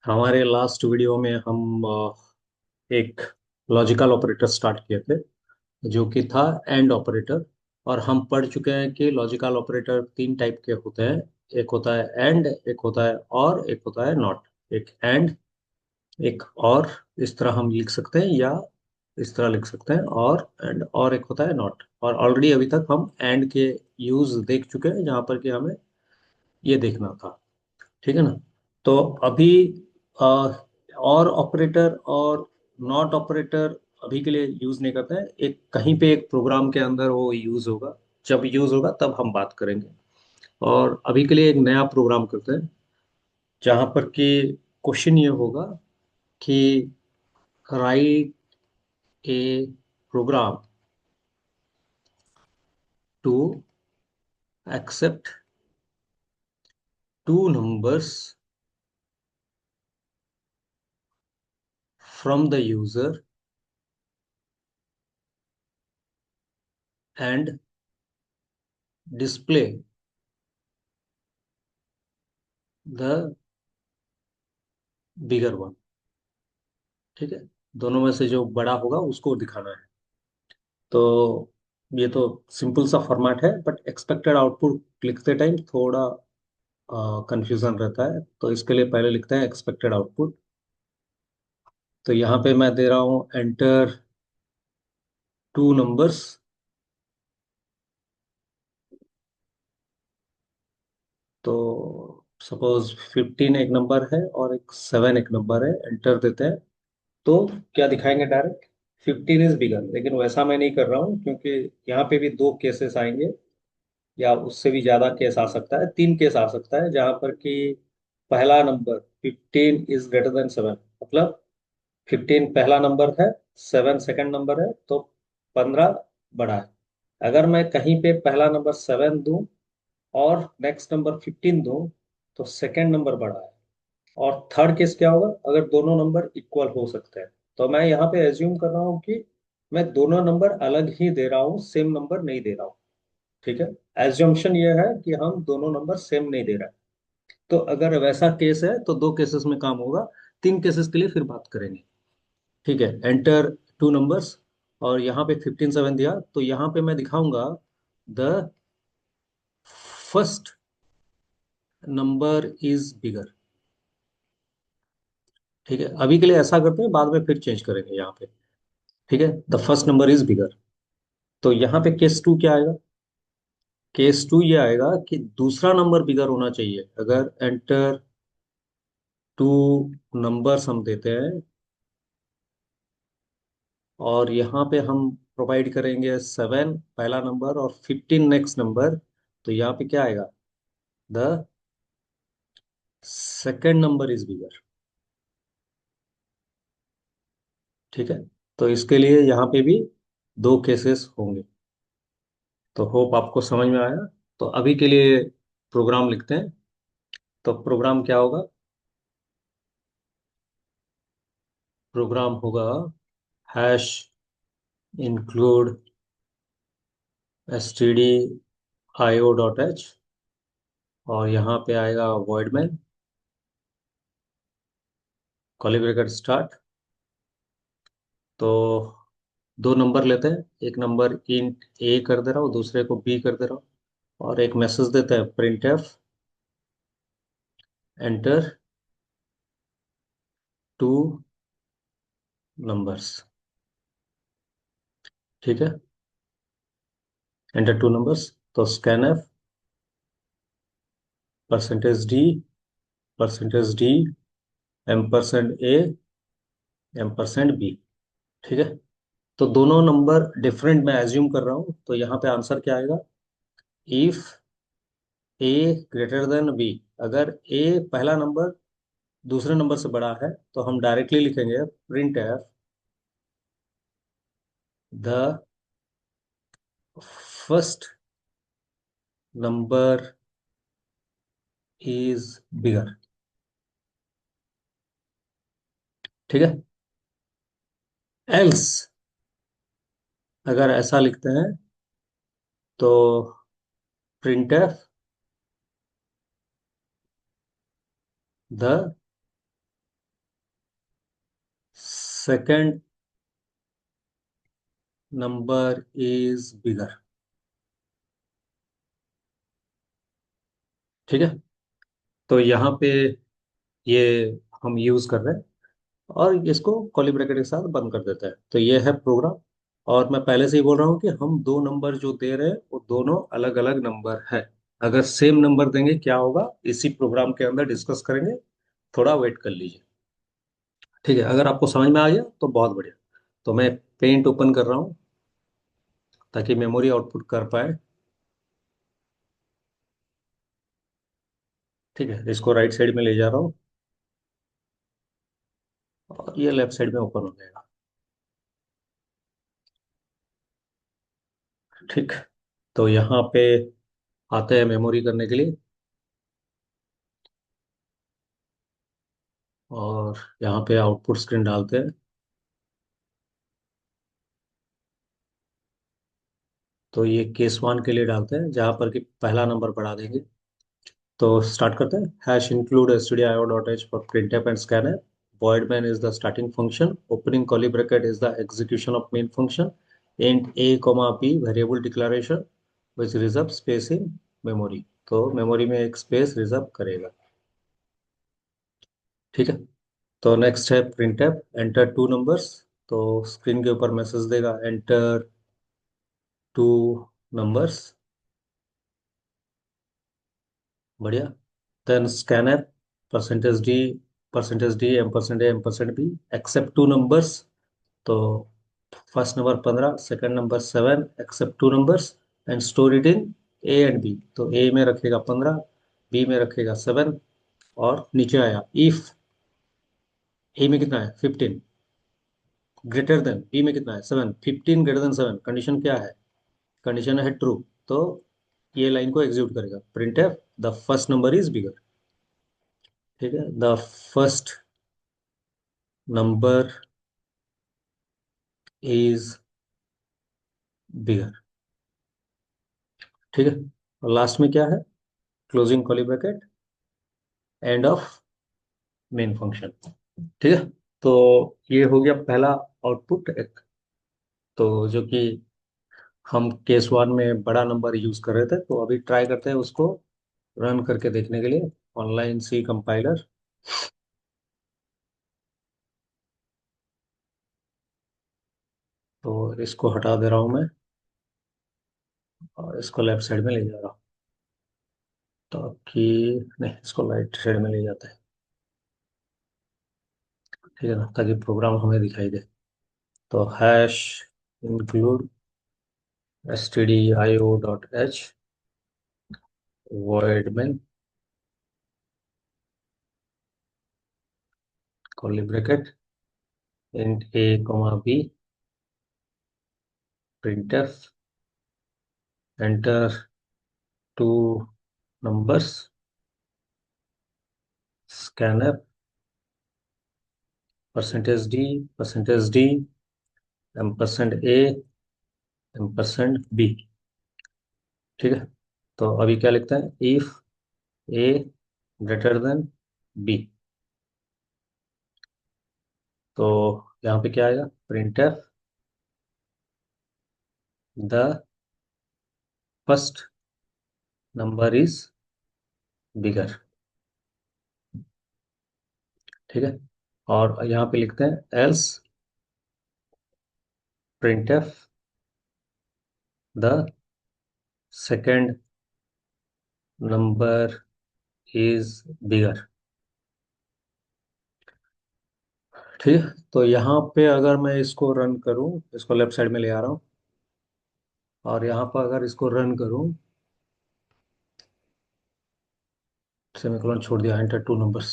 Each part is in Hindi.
हमारे लास्ट वीडियो में हम एक लॉजिकल ऑपरेटर स्टार्ट किए थे जो कि था एंड ऑपरेटर। और हम पढ़ चुके हैं कि लॉजिकल ऑपरेटर तीन टाइप के होते हैं। एक होता है एंड, एक होता है और, एक होता है नॉट। एक एंड, एक और, इस तरह हम लिख सकते हैं, या इस तरह लिख सकते हैं और एंड, और एक होता है नॉट। और ऑलरेडी अभी तक हम एंड के यूज देख चुके हैं जहाँ पर कि हमें ये देखना था। ठीक है ना। तो अभी अ, और ऑपरेटर और नॉट ऑपरेटर अभी के लिए यूज नहीं करते हैं। एक कहीं पे एक प्रोग्राम के अंदर वो यूज होगा, जब यूज होगा तब हम बात करेंगे। और अभी के लिए एक नया प्रोग्राम करते हैं जहां पर कि क्वेश्चन ये होगा कि write a program to accept two numbers from the user and display the bigger one. ठीक है। दोनों में से जो बड़ा होगा उसको दिखाना है। तो ये तो सिंपल सा फॉर्मेट है, बट एक्सपेक्टेड आउटपुट लिखते टाइम थोड़ा कंफ्यूजन रहता है। तो इसके लिए पहले लिखते हैं एक्सपेक्टेड आउटपुट। तो यहाँ पे मैं दे रहा हूँ एंटर टू नंबर्स। तो सपोज 15 एक नंबर है और एक 7 एक नंबर है, एंटर देते हैं। तो क्या दिखाएंगे? Direct 15 is bigger. लेकिन वैसा मैं नहीं कर रहा हूँ क्योंकि यहाँ पे भी दो केसेस आएंगे, या उससे भी ज्यादा केस आ सकता है, तीन केस आ सकता है, जहां पर कि पहला नंबर 15 इज ग्रेटर देन 7। मतलब 15 पहला नंबर है, 7 सेकंड नंबर है, तो 15 बड़ा है। अगर मैं कहीं पे पहला नंबर 7 दूं और नेक्स्ट नंबर 15 दूं तो सेकंड नंबर बड़ा है। और थर्ड केस क्या होगा? अगर दोनों नंबर इक्वल हो सकते हैं। तो मैं यहाँ पे एज्यूम कर रहा हूँ कि मैं दोनों नंबर अलग ही दे रहा हूँ, सेम नंबर नहीं दे रहा हूँ। ठीक है। एज्यूम्पशन ये है कि हम दोनों नंबर सेम नहीं दे रहे हैं। तो अगर वैसा केस है तो दो केसेस में काम होगा। तीन केसेस के लिए फिर बात करेंगे। ठीक है। एंटर टू नंबर्स, और यहाँ पे 15 7 दिया, तो यहाँ पे मैं दिखाऊंगा the first number is bigger. ठीक है। अभी के लिए ऐसा करते हैं, बाद में फिर चेंज करेंगे यहाँ पे। ठीक है। द फर्स्ट नंबर इज बिगर। तो यहाँ पे केस टू क्या आएगा? केस टू ये आएगा कि दूसरा नंबर बिगर होना चाहिए। अगर एंटर टू नंबर्स हम देते हैं और यहाँ पे हम प्रोवाइड करेंगे 7 पहला नंबर और 15 नेक्स्ट नंबर, तो यहाँ पे क्या आएगा? The second number is bigger. ठीक है। तो इसके लिए यहाँ पे भी दो केसेस होंगे। तो होप आपको समझ में आया। तो अभी के लिए प्रोग्राम लिखते हैं। तो प्रोग्राम क्या होगा? प्रोग्राम होगा hash include stdio dot H, और यहाँ पे आएगा void main, curly bracket start. तो दो नंबर लेते हैं, एक नंबर इंट ए कर दे रहा हूँ, दूसरे को बी कर दे रहा हूँ। और एक मैसेज देते हैं print F enter two numbers. ठीक है। Enter two numbers. तो scan F %d %d %a %b। ठीक है। तो दोनों नंबर डिफरेंट मैं एज्यूम कर रहा हूँ, तो यहाँ पे आंसर क्या आएगा? If A greater than B. अगर ए पहला नंबर दूसरे नंबर से बड़ा है तो हम डायरेक्टली लिखेंगे print F the first number is bigger. ठीक है। एल्स अगर ऐसा लिखते हैं तो print F the second number is bigger. ठीक है। तो यहाँ पे ये हम यूज कर रहे हैं, और इसको कर्ली ब्रैकेट के साथ बंद कर देते हैं। तो ये है प्रोग्राम। और मैं पहले से ही बोल रहा हूँ कि हम दो नंबर जो दे रहे हैं वो दोनों अलग अलग नंबर है। अगर सेम नंबर देंगे क्या होगा, इसी प्रोग्राम के अंदर डिस्कस करेंगे। थोड़ा वेट कर लीजिए। ठीक है, अगर आपको समझ में आ गया तो बहुत बढ़िया। तो मैं पेंट ओपन कर रहा हूँ ताकि मेमोरी आउटपुट कर पाए। ठीक है, इसको राइट साइड में ले जा रहा हूँ और ये लेफ्ट साइड में ओपन हो जाएगा। ठीक। तो यहाँ पे आते हैं मेमोरी करने के लिए। और यहाँ पे आउटपुट स्क्रीन डालते हैं। तो ये केस वन के लिए डालते हैं जहाँ पर कि पहला नंबर बढ़ा देंगे। तो स्टार्ट करते हैं। Hash include stdio dot H for printf and scanf। void main is the starting function, opening curly bracket is the execution of main function, int a comma b variable declaration which reserve space in memory। तो मेमोरी में एक स्पेस रिजर्व करेगा। ठीक है। तो नेक्स्ट है printf एंटर टू नंबर्स। तो स्क्रीन के ऊपर मैसेज देगा एंटर टू नंबर्स। बढ़िया। Then scanf percentage D M percent B accept two numbers. तो first number 15, second number 7, accept two numbers and store it in A and B. तो ए में रखेगा 15, बी में रखेगा 7। और नीचे आया इफ ए में कितना है 15 ग्रेटर देन बी में कितना है 7, 15 ग्रेटर देन 7, कंडीशन क्या है, कंडीशन है ट्रू। तो ये लाइन को एग्जीक्यूट करेगा print F the first number is bigger. ठीक है, the first number is bigger. ठीक है। और लास्ट में क्या है, closing curly bracket end of main function. ठीक है। तो ये हो गया पहला आउटपुट एक। तो जो कि हम केस वन में बड़ा नंबर यूज कर रहे थे, तो अभी ट्राई करते हैं उसको रन करके देखने के लिए। Online C compiler. तो इसको हटा दे रहा हूँ मैं और इसको लेफ्ट साइड में ले जा रहा हूँ ताकि, नहीं इसको राइट साइड में ले जाते हैं। ठीक है ना, ताकि प्रोग्राम हमें दिखाई दे। तो hash include stdio dot H void main curly bracket int a comma b printf enter two numbers scanf percentage D M percent A M percent B. ठीक है। तो अभी क्या लिखते हैं, if A greater than B. तो यहाँ पे क्या आएगा, print F the first number is bigger. ठीक है। और यहाँ पे लिखते हैं else print F the second number is bigger. ठीक है। तो यहाँ पे अगर मैं इसको रन करूँ, इसको लेफ्ट साइड में ले आ रहा हूँ, और यहाँ पर अगर इसको रन करूँ, सेमीकोलन छोड़ दिया, एंटर टू नंबर्स।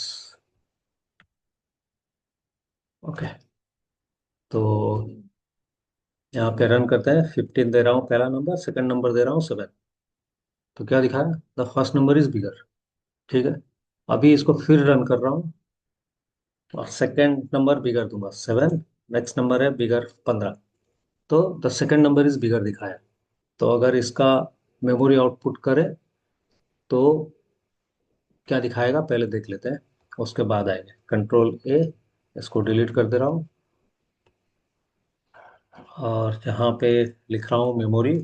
ओके। तो यहाँ पे रन करते हैं, 15 दे रहा हूँ पहला नंबर, सेकंड नंबर दे रहा हूँ 7। तो क्या दिखा है, the first number is bigger. ठीक है। अभी इसको फिर रन कर रहा हूँ और सेकंड नंबर बिगर दूंगा 7। नेक्स्ट नंबर है बिगर 15। तो द सेकंड नंबर इज बिगर दिखाया। तो अगर इसका मेमोरी आउटपुट करें तो क्या दिखाएगा पहले देख लेते हैं, उसके बाद आएंगे। कंट्रोल ए, इसको डिलीट कर दे रहा हूँ और यहाँ पे लिख रहा हूँ मेमोरी,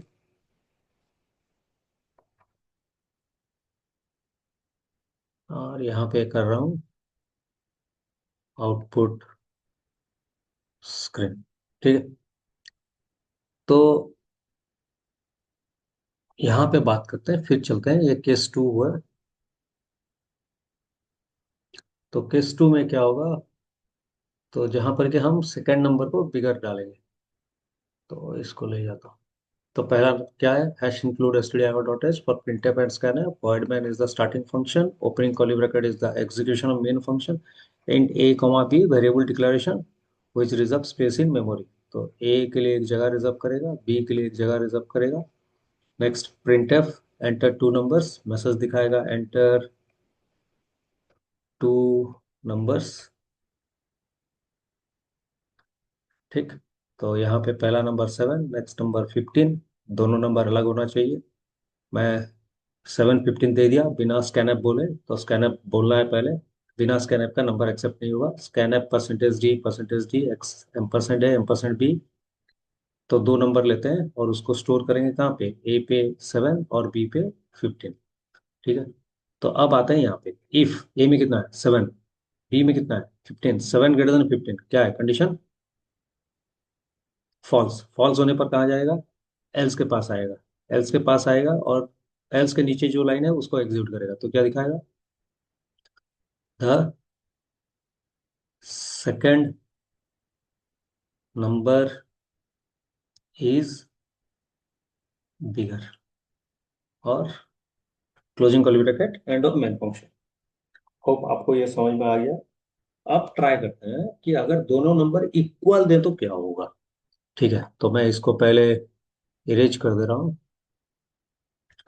और यहाँ पे कर रहा हूँ आउटपुट स्क्रीन। ठीक है। तो यहाँ पे बात करते हैं, फिर चलते हैं, ये केस टू हुआ। तो केस टू में क्या होगा, तो जहाँ पर कि हम सेकेंड नंबर को बिगर डालेंगे, तो इसको ले जाता हूँ। तो पहला क्या है, hash include stdio dot H for printf and scanf, void main is the starting function, opening curly bracket is the execution of main function, and a comma b variable declaration which reserve space in memory। तो a के लिए एक जगह रिजर्व करेगा, b के लिए एक जगह रिजर्व करेगा। Next printf enter two numbers, message दिखाएगा एंटर टू नंबर्स। ठीक। तो यहाँ पे पहला नंबर 7, नेक्स्ट नंबर 15, दोनों नंबर अलग होना चाहिए। मैं 7 15 दे दिया बिना स्कैनअप बोले, तो स्कैनअप बोलना है पहले। बिना स्कैनअप का नंबर एक्सेप्ट नहीं होगा। Scanf percentage D X M percent A एम%b। तो दो नंबर लेते हैं और उसको स्टोर करेंगे कहाँ पे, ए पे 7 और बी पे 15। ठीक है। तो अब आते हैं यहाँ पे, इफ ए में कितना है 7, बी में कितना है 15, 7 ग्रेटर देन 15, क्या है कंडीशन, फॉल्स। फॉल्स होने पर कहाँ जाएगा, एल्स के पास आएगा। एल्स के पास आएगा और एल्स के नीचे जो लाइन है उसको एग्जीक्यूट करेगा, तो क्या दिखाएगा, the second number is bigger, और closing curly bracket end of main function. Hope आपको ये समझ में आ गया। अब ट्राई करते हैं कि अगर दोनों नंबर इक्वल दें तो क्या होगा। ठीक है, तो मैं इसको पहले इरेज कर दे रहा हूँ,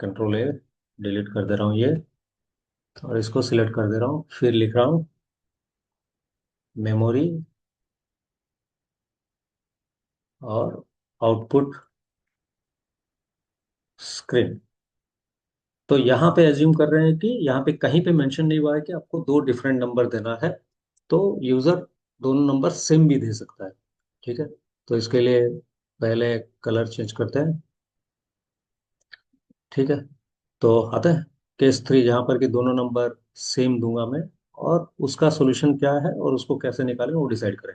कंट्रोल ए, डिलीट कर दे रहा हूँ ये, और इसको सिलेक्ट कर दे रहा हूँ, फिर लिख रहा हूँ मेमोरी और आउटपुट स्क्रीन। तो यहाँ पे एज्यूम कर रहे हैं कि यहाँ पे कहीं पे मेंशन नहीं हुआ है कि आपको दो डिफरेंट नंबर देना है, तो यूजर दोनों नंबर सेम भी दे सकता है। ठीक है। तो इसके लिए पहले कलर चेंज करते हैं। ठीक है। तो आते हैं केस थ्री, जहाँ पर कि दोनों नंबर सेम दूंगा मैं, और उसका सॉल्यूशन क्या है और उसको कैसे निकालें वो डिसाइड करें।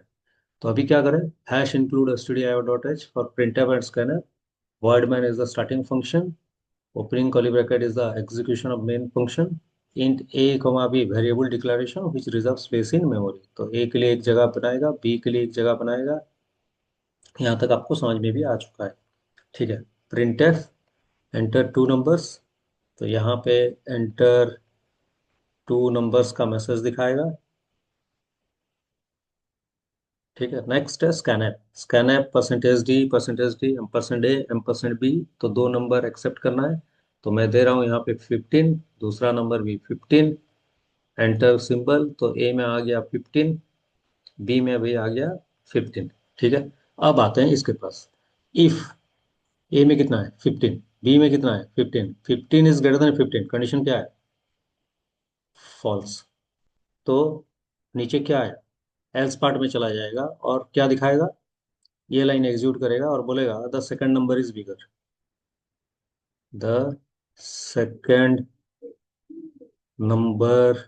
तो अभी क्या करें, hash include stdio dot H for printf and scanf, void main is the starting function, opening curly bracket is the execution of main function, int a comma b variable declaration which reserves space in memory। तो a के लिए एक जगह बनाएगा, b के लिए एक जगह बनाएगा। यहाँ तक आपको समझ में भी आ चुका है। ठीक है। printf एंटर टू नंबर्स, तो यहाँ पे एंटर टू नंबर्स का मैसेज दिखाएगा। ठीक है। नेक्स्ट है स्कैनएप, स्कैनएप परसेंटेज डी एम%a एम%b। तो दो नंबर एक्सेप्ट करना है, तो मैं दे रहा हूँ यहाँ पे 15, दूसरा नंबर भी 15, एंटर सिंबल, तो ए में आ गया 15, बी में भी आ गया 15। ठीक है। अब आते हैं इसके पास, इफ ए में कितना है 15, बी में कितना है 15, 15 इज ग्रेटर देन 15, कंडीशन क्या है, फॉल्स। तो नीचे क्या है, एल्स पार्ट में चला जाएगा और क्या दिखाएगा, ये लाइन एग्जीक्यूट करेगा और बोलेगा the second number is bigger, the second number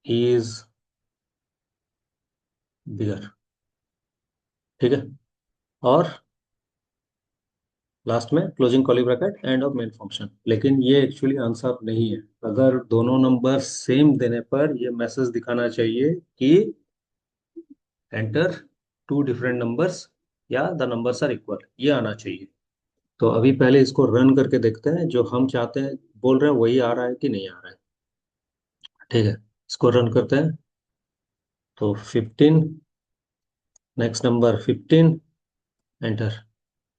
is bigger. ठीक है। और लास्ट में closing curly bracket end of main function. लेकिन ये एक्चुअली आंसर नहीं है, अगर दोनों नंबर सेम देने पर ये मैसेज दिखाना चाहिए कि एंटर टू डिफरेंट नंबर्स या द नंबर्स आर इक्वल, ये आना चाहिए। तो अभी पहले इसको रन करके देखते हैं, जो हम चाहते हैं बोल रहे हैं वही आ रहा है कि नहीं आ रहा है। ठीक है। इसको रन करते हैं, तो 15, नेक्स्ट नंबर 15, एंटर।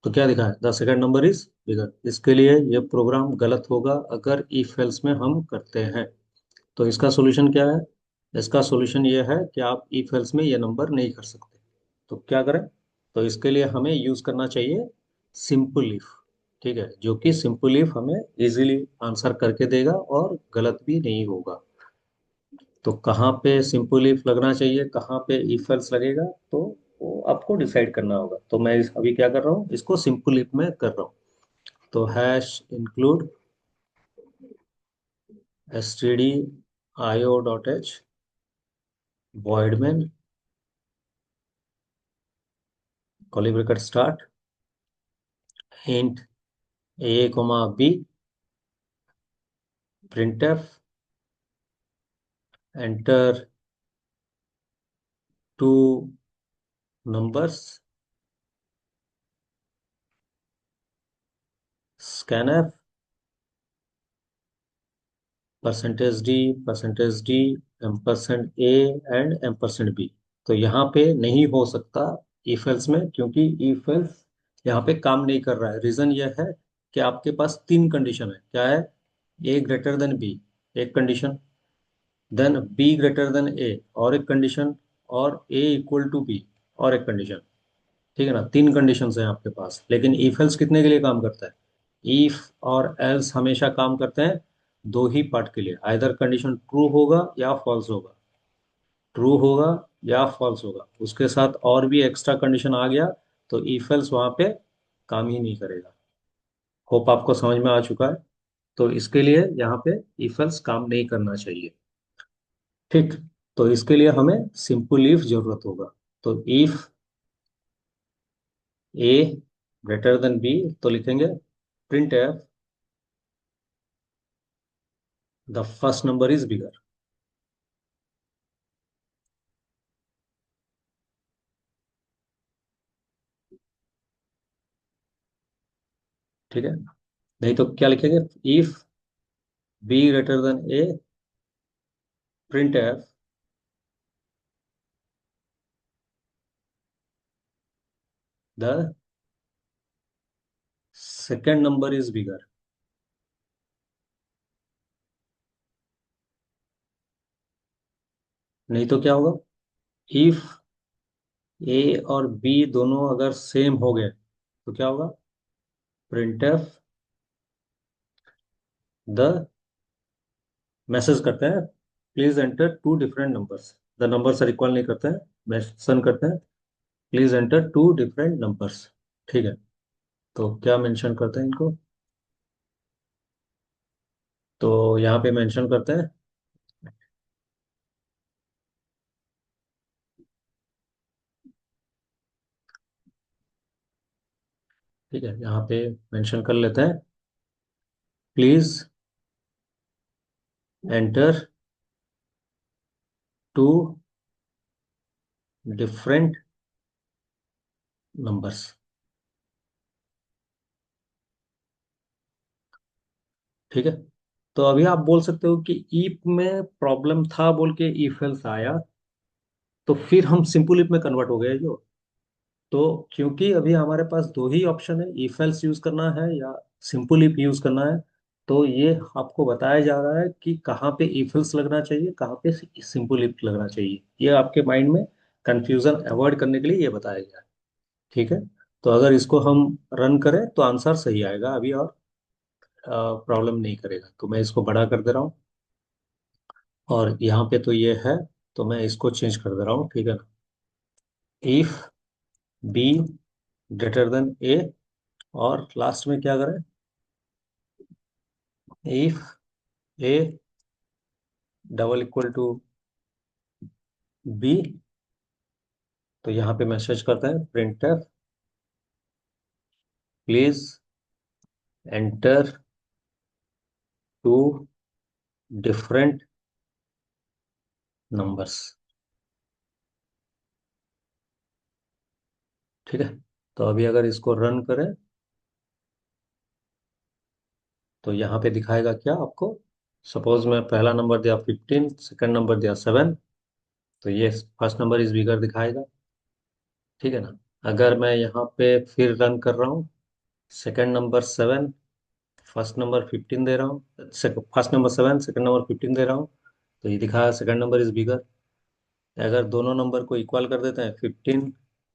तो क्या दिखा है, द सेकंड नंबर इज बिगर। इसके लिए ये प्रोग्राम गलत होगा अगर इफ एल्स में हम करते हैं। तो इसका सॉल्यूशन क्या है, इसका सॉल्यूशन ये है कि आप इफ एल्स में ये नंबर नहीं कर सकते। तो क्या करें, तो इसके लिए हमें यूज करना चाहिए सिंपल इफ। ठीक है, जो कि सिंपल इफ हमें इजीली आंसर करके देगा और गलत भी नहीं होगा। तो कहाँ पे सिंपल इफ लगना चाहिए, कहाँ पे इफ एल्स लगेगा, तो वो आपको डिसाइड करना होगा। तो मैं अभी क्या कर रहा हूँ, इसको सिंपल इफ में कर रहा हूँ। तो hash include std io.h void main curly bracket start int a comma b printf enter two numbers scanf percentage D ampersand A and ampersand B. तो यहाँ पे नहीं हो सकता इफ एल्स में, क्योंकि इफ एल्स यहाँ पे काम नहीं कर रहा है। रीजन ये है कि आपके पास तीन कंडीशन है। क्या है? ए ग्रेटर देन बी एक condition, then B greater than A और एक कंडीशन, और ए इक्वल टू बी और एक कंडीशन। ठीक है ना? तीन कंडीशंस हैं आपके पास। लेकिन इफ एल्स कितने के लिए काम करता है? इफ और एल्स हमेशा काम करते हैं दो ही पार्ट के लिए, आइदर कंडीशन ट्रू होगा या फॉल्स होगा। ट्रू होगा या फॉल्स होगा, उसके साथ और भी एक्स्ट्रा कंडीशन आ गया तो इफ एल्स वहां पे काम ही नहीं करेगा। होप आपको समझ में आ चुका है। तो इसके लिए यहाँ पे इफ एल्स काम नहीं करना चाहिए। ठीक। तो इसके लिए हमें सिंपल इफ जरूरत होगा। तो if A greater than B, तो लिखेंगे print F the first number is bigger. ठीक है? नहीं तो क्या लिखेंगे? If B greater than A print F the second number is bigger. नहीं तो क्या होगा? इफ ए और बी दोनों अगर सेम हो गए तो क्या होगा? प्रिंट एफ द, मैसेज करते हैं please enter two different numbers. The numbers are equal नहीं करते हैं, मेंशन करते हैं please enter two different numbers. ठीक है? तो क्या मेंशन करते हैं इनको? तो यहाँ पे मेंशन करते हैं। ठीक है, यहाँ पे मेंशन कर लेते हैं please enter two different numbers. ठीक है? तो अभी आप बोल सकते हो कि ईफ में प्रॉब्लम था बोल के इफ एल्स आया, तो फिर हम सिंपल इफ में कन्वर्ट हो गए जो। तो क्योंकि अभी हमारे पास दो ही ऑप्शन है, इफ एल्स यूज करना है या सिंपल इफ यूज करना है। तो ये आपको बताया जा रहा है कि कहाँ पे इफ एल्स लगना चाहिए, कहाँ पे सिंपल इफ लगना चाहिए। ये आपके माइंड में कंफ्यूजन अवॉइड करने के लिए ये बताया गया है। ठीक है? तो अगर इसको हम रन करें तो आंसर सही आएगा अभी, और प्रॉब्लम नहीं करेगा। तो मैं इसको बड़ा कर दे रहा हूँ, और यहाँ पे तो ये है, तो मैं इसको चेंज कर दे रहा हूँ। ठीक है ना? If B greater than A, और लास्ट में क्या करें? If A double equal to B, तो यहाँ पे मैसेज करते हैं print please enter two different numbers. ठीक है? तो अभी अगर इसको रन करें तो यहाँ पे दिखाएगा क्या आपको? सपोज मैं पहला नंबर दिया 15, सेकंड नंबर दिया 7, तो ये फर्स्ट नंबर इज बिगर दिखाएगा। ठीक है ना? अगर मैं यहाँ पे फिर रन कर रहा हूँ, सेकंड नंबर 7, फर्स्ट नंबर 15 दे रहा हूँ, फर्स्ट नंबर 7 सेकंड नंबर 15 दे रहा हूँ, तो ये दिखा सेकंड नंबर इज बिगर। अगर दोनों नंबर को इक्वल कर देते हैं 15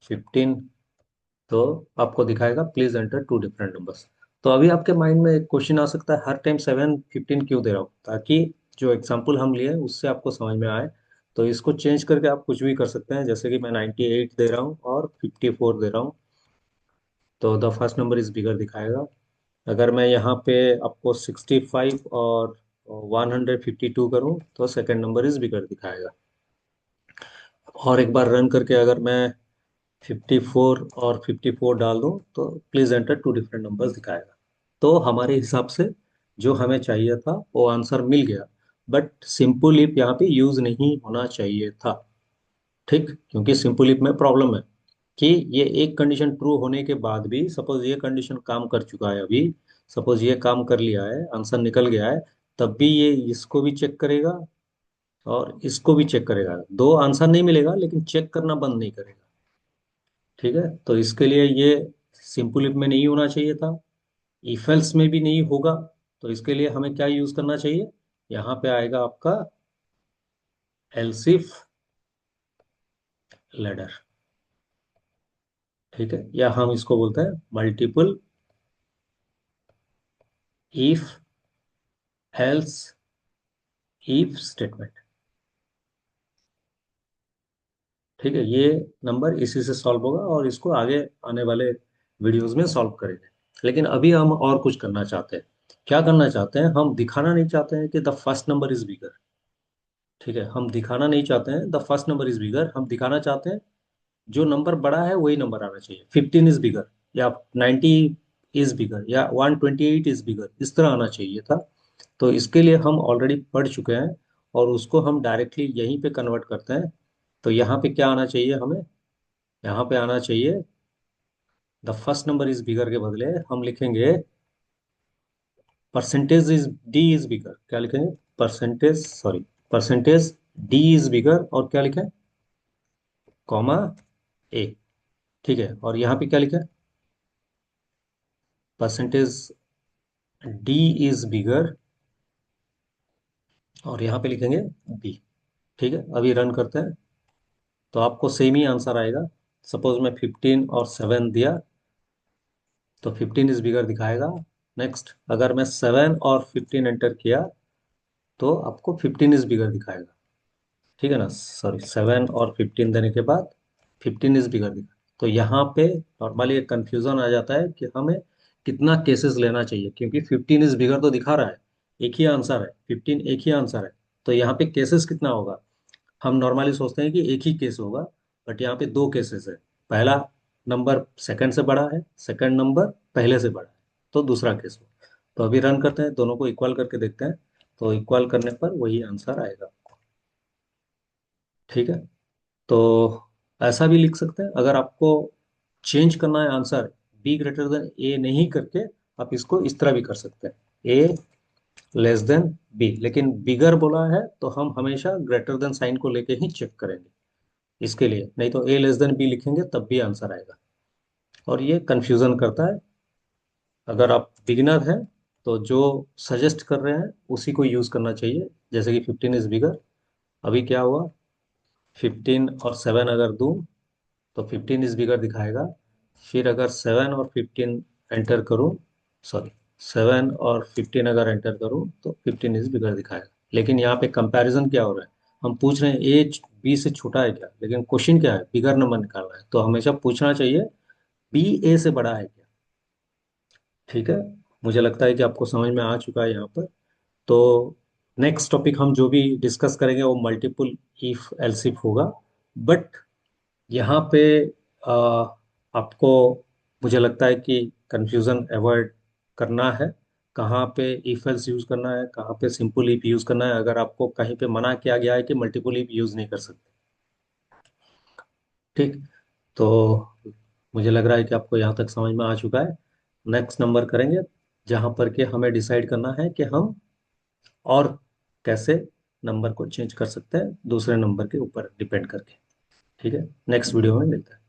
15, तो आपको दिखाएगा please enter two different numbers. तो अभी आपके माइंड में एक क्वेश्चन आ सकता है, हर टाइम 7 15 क्यों दे रहा हूँ? ताकि जो एग्जाम्पल हम लिए उससे आपको समझ में आए। तो इसको चेंज करके आप कुछ भी कर सकते हैं, जैसे कि मैं 98 दे रहा हूँ और 54 दे रहा हूँ, तो द फर्स्ट नंबर इज बिगर दिखाएगा। अगर मैं यहाँ पे आपको 65 और 152 करूँ तो सेकंड नंबर इज बिगर दिखाएगा। और एक बार रन करके अगर मैं 54 और 54 डाल दूँ तो please enter two different numbers दिखाएगा। तो हमारे हिसाब से जो हमें चाहिए था वो आंसर मिल गया, बट सिंपल लिप यहाँ पे यूज नहीं होना चाहिए था। ठीक, क्योंकि सिंपल इफ में प्रॉब्लम है कि ये एक कंडीशन ट्रू होने के बाद भी, सपोज ये कंडीशन काम कर चुका है अभी, सपोज ये काम कर लिया है, आंसर निकल गया है, तब भी ये इसको भी चेक करेगा और इसको भी चेक करेगा। दो आंसर नहीं मिलेगा लेकिन चेक करना बंद नहीं करेगा। ठीक है, तो इसके लिए ये सिंपल इफ में नहीं होना चाहिए था, इफ एल्स में भी नहीं होगा। तो इसके लिए हमें क्या यूज करना चाहिए, यहाँ पे आएगा आपका एल्सिफ लेडर। ठीक है, या हम इसको बोलते हैं multiple if else if statement. ठीक है, ये नंबर इसी से सॉल्व होगा और इसको आगे आने वाले वीडियोस में सॉल्व करेंगे। लेकिन अभी हम और कुछ करना चाहते हैं। क्या करना चाहते हैं, हम दिखाना नहीं चाहते हैं कि the first number is bigger. ठीक है, हम दिखाना नहीं चाहते हैं द फर्स्ट नंबर इज बिगर, हम दिखाना चाहते हैं जो नंबर बड़ा है वही नंबर आना चाहिए। 15 इज बिगर, या 90 इज बिगर, या 128 इज बिगर, इस तरह आना चाहिए था। तो इसके लिए हम ऑलरेडी पढ़ चुके हैं और उसको हम डायरेक्टली यहीं पे कन्वर्ट करते हैं। तो यहाँ पे क्या आना चाहिए हमें, यहाँ पे आना चाहिए द फर्स्ट नंबर इज बिगर के बदले हम लिखेंगे percentage is D is bigger. क्या लिखेंगे, percentage, sorry, percentage D is bigger, और क्या लिखें, कॉमा ए। ठीक है, और यहाँ पे क्या लिखा है, परसेंटेज डी इज बिगर, और यहाँ पे लिखेंगे बी। ठीक है, अभी रन करते हैं तो आपको सेम ही आंसर आएगा। सपोज मैं 15 और 7 दिया तो 15 इज बिगर दिखाएगा। नेक्स्ट, अगर मैं 7 और 15 एंटर किया तो आपको 15 इज बिगर दिखाएगा। ठीक है ना, सॉरी, 7 और 15 देने के बाद 15 इज बिगर दिखा। तो यहाँ पे नॉर्मली एक कंफ्यूजन आ जाता है कि हमें कितना केसेस लेना चाहिए, क्योंकि 15 इज बिगर तो दिखा रहा है, एक ही आंसर है, 15 एक ही आंसर है। तो यहाँ पे केसेस कितना होगा, हम नॉर्मली सोचते हैं कि एक ही केस होगा, बट यहाँ पे दो केसेस है। पहला नंबर सेकंड से बड़ा है, सेकंड नंबर पहले से बड़ा है, तो दूसरा केस हो। तो अभी रन करते हैं, दोनों को इक्वल करके देखते हैं, तो इक्वल करने पर वही आंसर आएगा। ठीक है, तो ऐसा भी लिख सकते हैं, अगर आपको चेंज करना है आंसर बी ग्रेटर देन ए नहीं करके, आप इसको इस तरह भी कर सकते हैं, ए लेस देन बी, लेकिन बिगर बोला है तो हम हमेशा ग्रेटर देन साइन को लेके ही चेक करेंगे इसके लिए, नहीं तो ए लेस देन बी लिखेंगे तब भी आंसर आएगा। और ये कंफ्यूजन करता है। अगर आप बिगिनर हैं तो जो सजेस्ट कर रहे हैं उसी को यूज करना चाहिए, जैसे कि 15 इज बिगर। अभी क्या हुआ, 15 और 7 अगर दूं तो 15 इज बिगर दिखाएगा। फिर अगर 7 और 15 एंटर करूं, सॉरी, 7 और 15 अगर एंटर करूं तो 15 इज बिगर दिखाएगा। लेकिन यहाँ पे कंपैरिजन क्या हो रहा है, हम पूछ रहे हैं ए बी से छोटा है क्या, लेकिन क्वेश्चन क्या है, बिगर नंबर निकालना है, तो हमेशा पूछना चाहिए बी ए से बड़ा है क्या। ठीक है, मुझे लगता है कि आपको समझ में आ चुका है यहाँ पर। तो नेक्स्ट टॉपिक हम जो भी डिस्कस करेंगे वो मल्टीपल इफ एल्स इफ होगा। बट यहाँ पे आ, आपको, मुझे लगता है कि कंफ्यूजन अवॉइड करना है, कहाँ पे इफ एल्स यूज करना है, कहाँ पे सिंपल इफ यूज करना है। अगर आपको कहीं पे मना किया गया है कि मल्टीपल इफ यूज नहीं कर सकते, ठीक, तो मुझे लग रहा है कि आपको यहाँ तक समझ में आ चुका है। नेक्स्ट नंबर करेंगे जहाँ पर कि हमें डिसाइड करना है कि हम और कैसे नंबर को चेंज कर सकते हैं दूसरे नंबर के ऊपर डिपेंड करके। ठीक है, नेक्स्ट वीडियो में मिलते हैं।